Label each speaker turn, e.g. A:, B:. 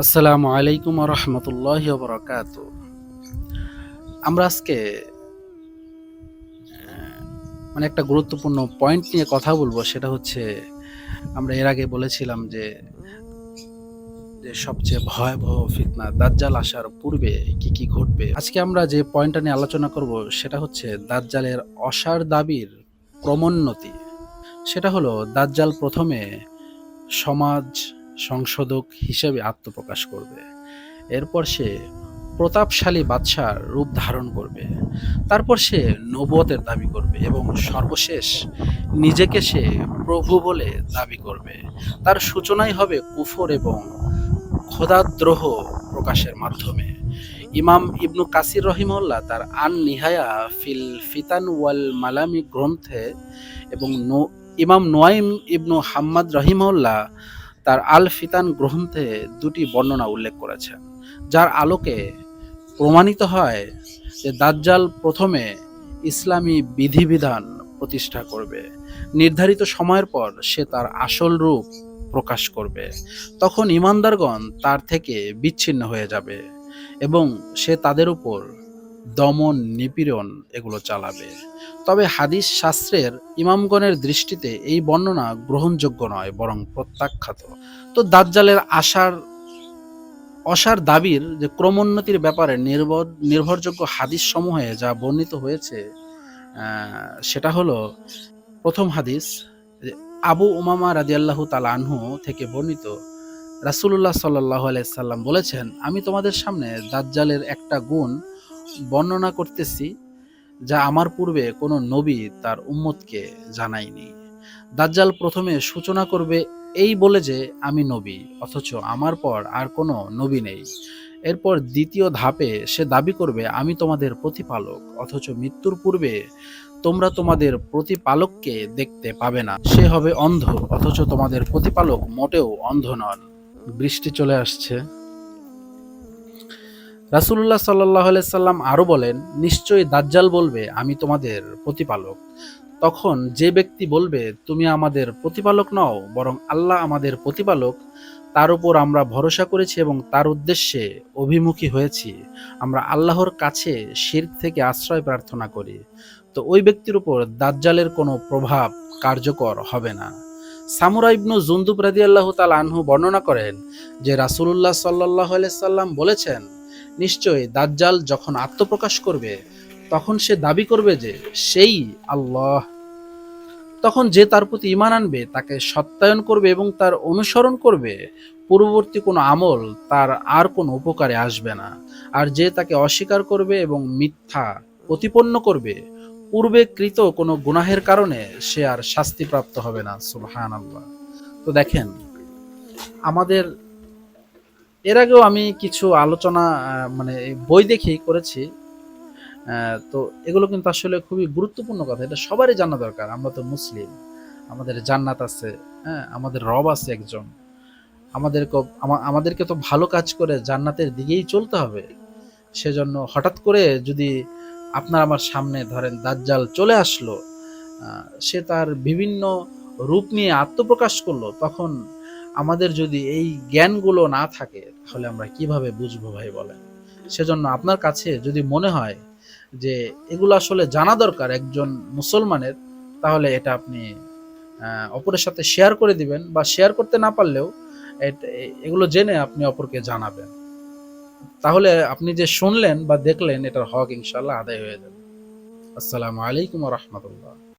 A: আসসালামু আলাইকুম ওয়া রাহমাতুল্লাহি ওয়া বারাকাতুহু। আমরা আজকে মানে একটা গুরুত্বপূর্ণ পয়েন্ট নিয়ে কথা বলবো। সেটা হচ্ছে, আমরা এর আগে বলেছিলাম যে সবচেয়ে ভয়াবহ ফিতনা দাজ্জাল আসার পূর্বে কি কি ঘটবে। আজকে আমরা যে পয়েন্টটা নিয়ে আলোচনা করব সেটা হচ্ছে দাজ্জালের অসার দাবির ক্রমোন্নতি। সেটা হলো, দাজ্জাল প্রথমে সমাজ সংশোধক হিসেবে আত্মপ্রকাশ করবে। এরপর সে প্রতাপশালী বাদশার রূপ ধারণ করবে। তারপর সে নবুয়তের দাবি করবে এবং সর্বশেষ নিজেকে সে প্রভু বলে দাবি করবে। তার সূচনাই হবে কুফর এবং খোদাদ্রোহ প্রকাশের মাধ্যমে। ইমাম ইবনু কাসির রহিমাহুল্লাহ তার আন নিহায়া ফিল ফিতান ওয়াল মালামি গ্রন্থে এবং ইমাম নোয়াইম ইবনু হাম্মাদ রহিমাহুল্লাহ তার আল ফিতান গ্রন্থে দুটি বর্ণনা উল্লেখ করেছেন, যার আলোকে প্রমাণিত হয় যে দাজ্জাল প্রথমে ইসলামী বিধিবিধান প্রতিষ্ঠা করবে। নির্ধারিত সময়ের পর সে তার আসল রূপ প্রকাশ করবে। তখন ইমানদারগণ তার থেকে বিচ্ছিন্ন হয়ে যাবে এবং সে তাদের উপর দমন নিপীড়ন এগুলো চালাবে। তবে হাদিস শাস্ত্রের ইমামগণের দৃষ্টিতে এই বর্ণনা গ্রহণযোগ্য নয়, বরং প্রত্যাখ্যাত। তো দাজ্জালের অসার দাবির যে ক্রমোন্নতির ব্যাপারে নির্ভরযোগ্য হাদিস সমূহে যা বর্ণিত হয়েছে, সেটা হলো, প্রথম হাদিস, আবু উমামা রাদিয়াল্লাহু তাআলা আনহু থেকে বর্ণিত, রাসূলুল্লাহ সাল্লাল্লাহু আলাইহি সাল্লাম বলেছেন, আমি তোমাদের সামনে দাজ্জালের একটা গুণ বর্ণনা করতেছি যা আমার পূর্বে কোনো নবী তার উম্মতকে জানায়নি। দাজ্জাল প্রথমে সূচনা করবে এই বলে যে আমি নবী, অথচ আমার পর আর কোনো নবী নেই। এরপর দ্বিতীয় ধাপে সে দাবি করবে আমি তোমাদের প্রতিপালক, অথচ মৃত্যুর পূর্বে তোমরা তোমাদের প্রতিপালককে দেখতে পাবে না। সে হবে অন্ধ, অথচ তোমাদের প্রতিপালক মোটেও অন্ধ নন। বৃষ্টি চলে আসছে। রাসূলুল্লাহ সাল্লাল্লাহু আলাইহি সাল্লাম আরো বলেন, নিশ্চয়ই দাজ্জাল বলবে আমি তোমাদের প্রতিপালক। তখন যে ব্যক্তি বলবে তুমি আমাদের প্রতিপালক নও, বরং আল্লাহ আমাদের প্রতিপালক, তার উপর আমরা ভরসা করেছি এবং তার উদ্দেশ্যে অভিমুখী হয়েছি, আমরা আল্লাহর কাছে শিরক থেকে আশ্রয় প্রার্থনা করি, তো ওই ব্যক্তির উপর দাজ্জালের কোনো প্রভাব কার্যকর হবে না। সামুরা ইবনু জুনদুব রাদিয়াল্লাহু তাআলা আনহু বর্ণনা করেন যে রাসূলুল্লাহ সাল্লাল্লাহু আলাইহি সাল্লাম বলেছেন, নিশ্চয়ই দাজ্জাল যখন আত্মপ্রকাশ করবে তখন সে দাবি করবে যে সেই আল্লাহ। তখন যে তার প্রতি ঈমান আনবে তাকে সত্যায়ন করবে এবং তার অনুসরণ করবে, পূর্ববর্তী কোনো আমল তার আর কোনো উপকারে আসবে না। আর যে তাকে অস্বীকার করবে এবং মিথ্যা প্রতিপন্ন করবে, পূর্বে কৃত কোনো গুনাহের কারণে সে আর শাস্তিপ্রাপ্ত হবে না। সুবহানাল্লাহ। তো দেখেন, আমাদের এর আগেও আমি কিছু আলোচনা মানে বই দেখেই করেছি। তো এগুলো কিন্তু আসলে খুবই গুরুত্বপূর্ণ কথা, এটা সবারই জানা দরকার। আমরা তো মুসলিম, আমাদের জান্নাত আছে, হ্যাঁ, আমাদের রব আছে একজন। আমাদেরকে তো ভালো কাজ করে জান্নাতের দিকেই চলতে হবে। সেজন্য হঠাৎ করে যদি আপনার আমার সামনে ধরেন দাজ্জাল চলে আসলো, সে তার বিভিন্ন রূপ নিয়ে আত্মপ্রকাশ করলো, তখন আমাদের যদি এই জ্ঞানগুলো না থাকে তাহলে আমরা কিভাবে বুঝবো ভাই বলেন? সেজন্য আপনার কাছে যদি মনে হয় যে এগুলো আসলে জানা দরকার একজন মুসলমানের, তাহলে এটা আপনি অপরের সাথে শেয়ার করে দিবেন, বা শেয়ার করতে না পারলেও এগুলো জেনে আপনি অপরকে জানাবেন। তাহলে আপনি যে শুনলেন বা দেখলেন এটার হক ইনশাআল্লাহ আদায় হয়ে যাবে। আসসালামু আলাইকুম ওয়া রাহমাতুল্লাহ।